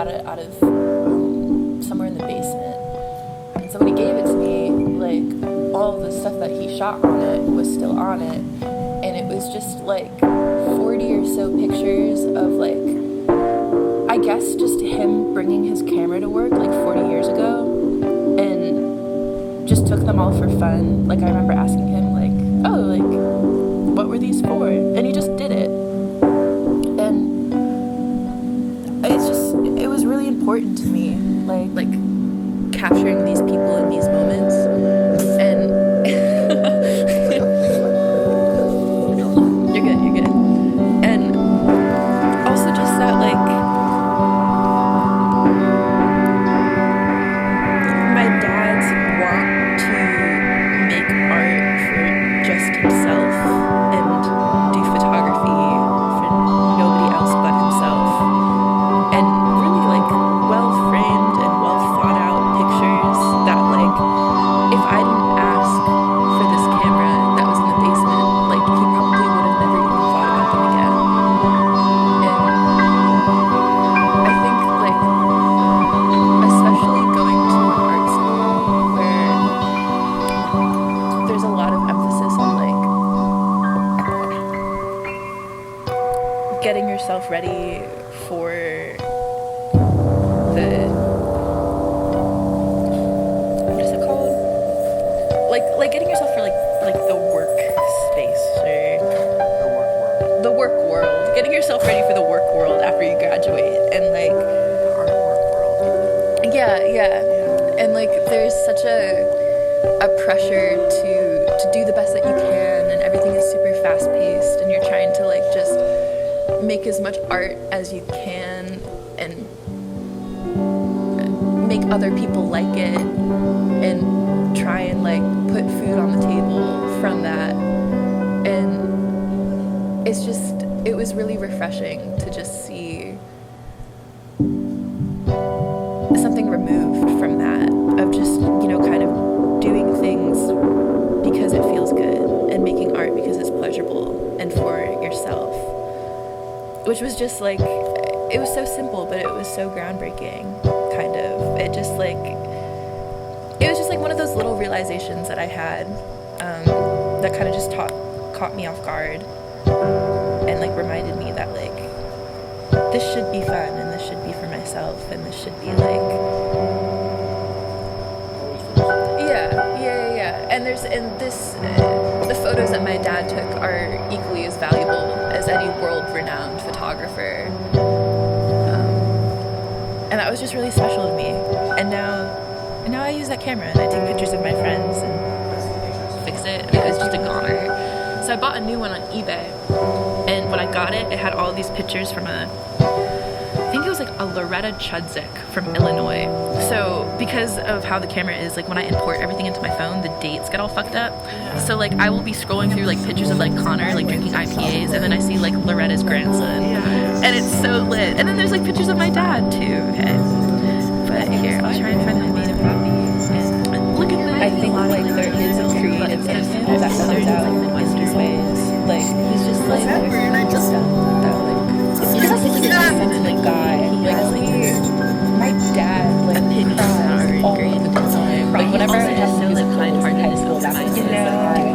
got it out of somewhere in the basement. And so when he gave it to me, like, all the stuff that he shot on it was still on it. And it was just, like, 40 or so pictures of, like, I guess just him bringing his camera to work, like, 40 years ago. And just took them all for fun. Like, I remember asking him, like, oh, like, what were these for? And he just did it. And it's just, it was really important to me, like capturing these people in these moments. And you're good. And also just that, like, my dad's want to make art for just himself and do photography for nobody else but himself. And really, like, well-framed and well-thought-out pictures that, like, if I didn't ask for this camera that was in the basement, like, he probably would have never even thought about them again. And I think, like, especially going to an art school where there's a lot of emphasis on, like, getting yourself ready for the, what is it called? Like getting yourself for like the work space or the work world. Getting yourself ready for the work world after you graduate, and like The art world. yeah. And like there's such a pressure to do the best that you can, and everything is super fast paced, and you're trying to like just make as much art as you can and make other people like it and try and like put food on the table from that. And it's just, it was really refreshing to just see something removed from that, of just, you know, kind of doing things because it feels good and making art because it's pleasurable and for yourself, which was just like, it was so simple, but it was so groundbreaking, kind of. It just like, it was just like one of those little realizations that I had that kind of just caught me off guard and like reminded me that like this should be fun, and this should be for myself, and this should be like, yeah. And the photos that my dad took are equally as valuable as any world-renowned photographer. And that was just really special to me. And now I use that camera and I take pictures of my friends and fix it. It was just a goner. So I bought a new one on eBay, and when I got it, it had all these pictures from I think it was like a Loretta Chudzik from Illinois. So because of how the camera is, like when I import everything into my phone, the dates get all fucked up. So like I will be scrolling through like pictures of like Connor like drinking IPAs, and then I see like Loretta's grandson, and it's so lit. And then there's like pictures of my dad too. Okay, but here I'll try and find my native copy. And look at that. I think like there is a creative innocence that comes out in these ways. Like he's just like that he's just like a sentiment guy. Like my dad like cries all the time. Like whenever I have to like kind-heartedness in high school,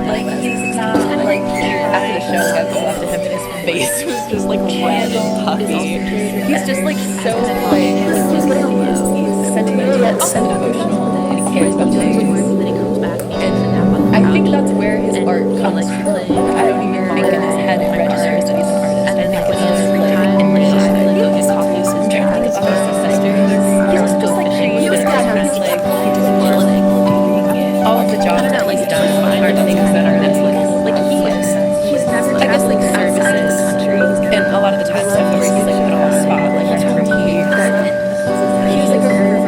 like he's not like after the show, I got to go up to him and his face was just like red and puffy. He's just like so like he's sentimental yet so emotional, and he cares about things. And I think that's where his art comes from. I don't even think in his head it registers that he's an artist. I think when he's free time and like his coffees and drinking his sisters, he's just like he was kind of like all of the jobs that he's done are things that are like he's never I guess like services, and a lot of the time stuff where he's like put on the spot. Like whenever he was like a river,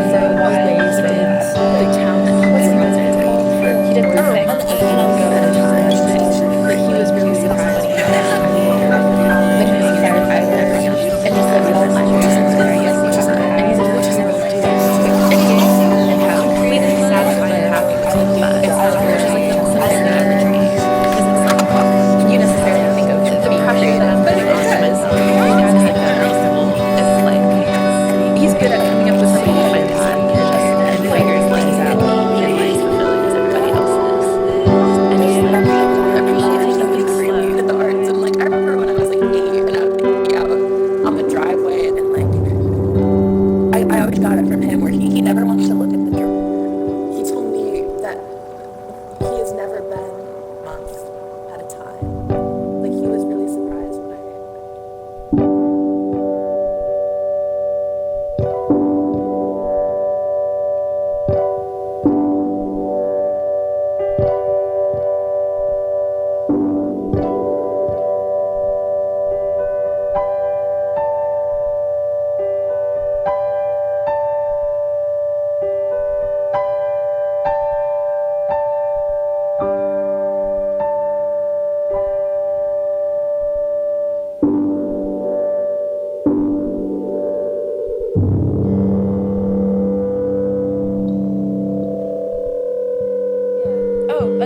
so always did the town that he was in. He did roofing. But he was really surprised when he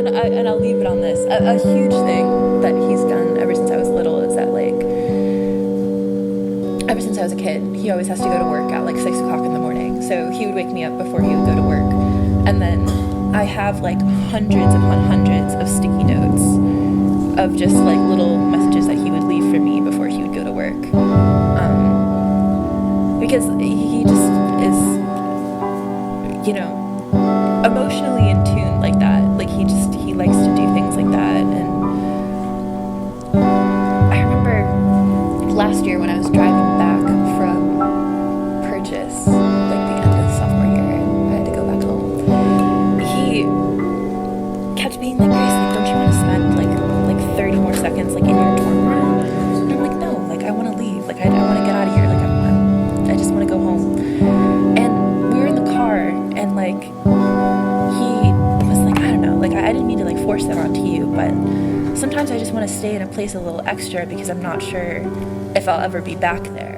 and I'll leave it on this. A huge thing that he's done ever since I was little is that, like, ever since I was a kid, he always has to go to work at like 6 o'clock in the morning. So he would wake me up before he would go to work. And then I have like hundreds upon hundreds of sticky notes of just like little messages that he would leave for me before he would go to work. Because he just is, you know, emotionally in tune like that. Like he likes to do things like that. And I remember last year when I was driving back from Purchase, like the end of sophomore year, and I had to go back home. He kept being like, Grace, like, don't you want to spend like 30 more seconds like in your dorm room? And I'm like, no, like I want to leave. Like I want to get out of here. Like I just want to go home. And we were in the car, and like he was like, I don't know, like I didn't mean to like force that onto you, but sometimes I just want to stay in a place a little extra because I'm not sure if I'll ever be back there.